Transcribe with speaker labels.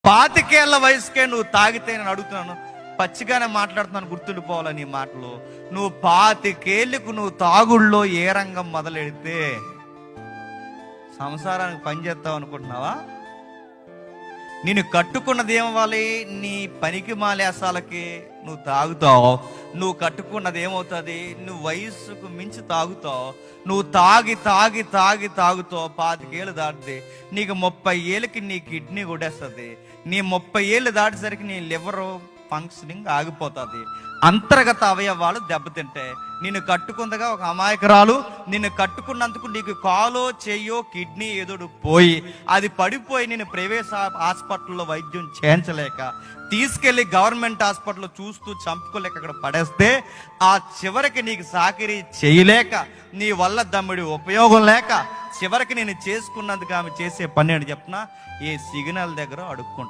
Speaker 1: 25 వయసుకే నువ్వు తాగితే, నేను అడుగుతున్నాను, పచ్చిగానే మాట్లాడుతున్నాను, గుర్తుండిపోవాలి నీ మాటలు. నువ్వు 25 నువ్వు తాగుళ్ళో ఏ రంగం మొదలెడితే సంసారానికి పని చేస్తావు అనుకుంటున్నావా? నేను కట్టుకున్నది ఏమవ్వాలి? నీ పనికి మాలేసాలకి నువ్వు తాగుతావు. నువ్వు కట్టుకున్నది ఏమవుతుంది? నువ్వు వయసుకు మించి తాగుతావు. నువ్వు తాగి తాగి తాగి తాగుతావు. 25 ఏళ్ళు దాటితే నీకు 30 ఏళ్ళకి నీ కిడ్నీ కొడేస్తుంది. నీ 30 ఏళ్ళు దాటేసరికి నీ లివరు ఫంక్షనింగ్ ఆగిపోతుంది. అంతర్గత అవయవాలు దెబ్బతింటాయి. నిన్ను కట్టుకుందగా ఒక అమాయకురాలు, నిన్ను కట్టుకున్నందుకు నీకు కాలో చెయ్యో కిడ్నీ ఏదోడు పోయి అది పడిపోయి నేను ప్రైవేట్ హాస్పిటల్లో వైద్యం చేయించలేక తీసుకెళ్లి గవర్నమెంట్ హాస్పిటల్లో చూస్తూ చంపుకోలేక అక్కడ పడేస్తే, ఆ చివరికి నీకు సాకిరీ చేయలేక, నీ వల్ల దమ్ముడి ఉపయోగం లేక, చివరికి నేను చేసుకున్నందుకు ఆమె చేసే పని అని చెప్తున్నా, ఏ సిగ్నల్ దగ్గర అడుక్కుంటా.